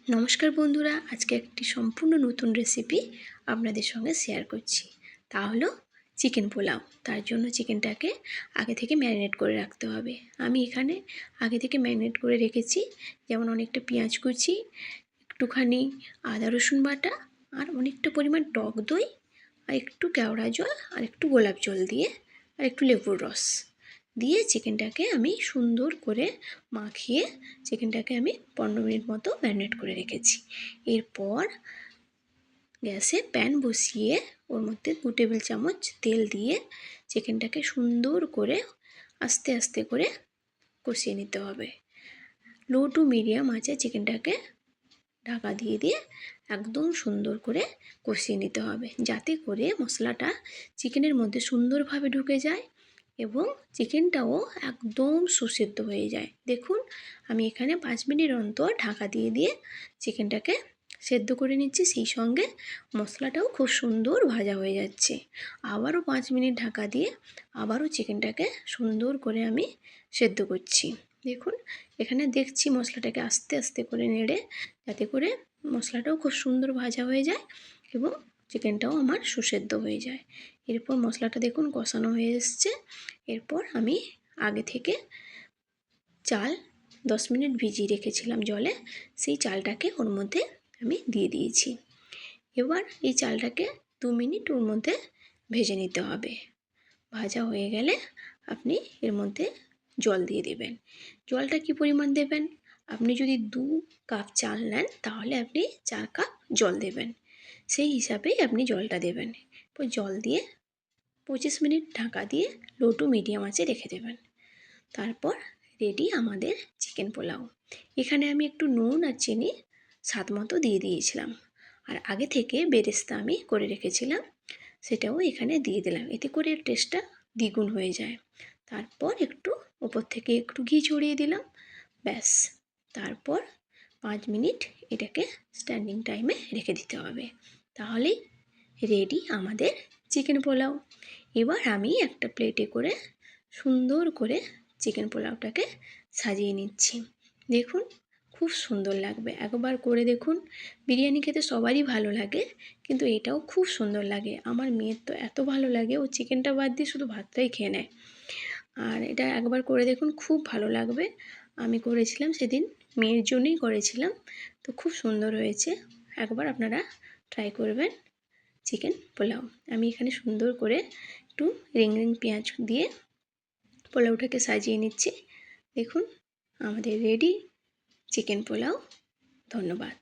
নমস্কার বন্ধুরা, আজকে একটি সম্পূর্ণ নতুন রেসিপি আপনাদের সঙ্গে শেয়ার করছি। তা হলো চিকেন পোলাও। তার জন্য চিকেনটাকে আগে থেকে ম্যারিনেট করে রাখতে হবে। আমি এখানে আগে থেকে ম্যারিনেট করে রেখেছি, যেমন অনেকটা পেঁয়াজ কুচি, একটুখানি আদা রসুন বাটা, আর অনেকটা পরিমাণ টক দই, আর একটু কেওড়া জল, আর একটু গোলাপ জল দিয়ে, আর একটু লেবুর রস দিয়ে চিকেনটাকে আমি সুন্দর করে মাখিয়ে চিকেনটাকে আমি 15 মিনিট মতো ম্যারিনেট করে রেখেছি। এরপর গ্যাসে প্যান বসিয়ে ওর মধ্যে 2 টেবিল চামচ তেল দিয়ে চিকেনটাকে সুন্দর করে আস্তে আস্তে করে কষিয়ে নিতে হবে। লো টু মিডিয়াম আঁচে চিকেনটাকে ঢাকা দিয়ে দিয়ে একদম সুন্দর করে কষিয়ে নিতে হবে, যাতে করে মশলাটা চিকেনের মধ্যে সুন্দরভাবে ঢুকে যায় এবং চিকেনটাও একদম সুসেদ্ধ হয়ে যায়। দেখুন, আমি এখানে 5 মিনিট অন্তর ঢাকা দিয়ে দিয়ে চিকেনটাকে সেদ্ধ করে নিচ্ছি, সেই সঙ্গে মশলাটাও খুব সুন্দর ভাজা হয়ে যাচ্ছে। আবারও 5 মিনিট ঢাকা দিয়ে আবারও চিকেনটাকে সুন্দর করে আমি সেদ্ধ করছি। দেখুন, এখানে দেখছি মশলাটাকে আস্তে আস্তে করে নেড়ে, যাতে করে মশলাটাও খুব সুন্দর ভাজা হয়ে যায় এবং চিকেনটাও আমার সুসেদ্ধ হয়ে যায়। এরপর মশলাটা দেখুন কষানো হয়ে এসছে। এরপর আমি আগে থেকে চাল 10 মিনিট ভিজিয়ে রেখেছিলাম জলে, সেই চালটাকে ওর মধ্যে আমি দিয়ে দিয়েছি। এবার এই চালটাকে 2 মিনিট ওর মধ্যে ভেজে নিতে হবে। ভাজা হয়ে গেলে আপনি এর মধ্যে জল দিয়ে দেবেন। জলটা কী পরিমাণ দেবেন? আপনি যদি 2 কাপ চাল নেন তাহলে আপনি 4 কাপ জল দেবেন, সেই হিসাবেই আপনি জলটা দেবেন। এরপর জল দিয়ে 25 মিনিট ঢাকা দিয়ে লো টু মিডিয়াম আঁচে রেখে দেবেন। তারপর রেডি আমাদের চিকেন পোলাও। এখানে আমি একটু নুন আর চিনি স্বাদ মতো দিয়ে দিয়েছিলাম, আর আগে থেকে বেরেস্তা আমি করে রেখেছিলাম, সেটাও এখানে দিয়ে দিলাম। এতে করে টেস্টটা দ্বিগুণ হয়ে যায়। তারপর একটু ওপর থেকে একটু ঘি ছড়িয়ে দিলাম, ব্যাস। তারপর 5 মিনিট এটাকে স্ট্যান্ডিং টাইমে রেখে দিতে হবে, তাহলেই রেডি আমাদের চিকেন পোলাও। এবার আমি একটা প্লেটে করে সুন্দর করে চিকেন পোলাওটাকে সাজিয়ে নিচ্ছি। দেখুন, খুব সুন্দর লাগবে, একবার করে দেখুন। বিরিয়ানি খেতে সবারই ভালো লাগে, কিন্তু এটাও খুব সুন্দর লাগে। আমার মেয়ের তো এত ভালো লাগে, ও চিকেনটা বাদ দিয়ে শুধু ভাতটাই খেয়ে নেয়। আর এটা একবার করে দেখুন, খুব ভালো লাগবে। আমি করেছিলাম সেদিন, মেয়ের জন্যই করেছিলাম, তো খুব সুন্দর হয়েছে। একবার আপনারা ট্রাই করবেন চিকেন পোলাও। আমি এখানে সুন্দর করে একটু রিং রিং পেঁয়াজ দিয়ে পোলাওটাকে সাজিয়ে নিচ্ছি। দেখুন, আমাদের রেডি চিকেন পোলাও। ধন্যবাদ।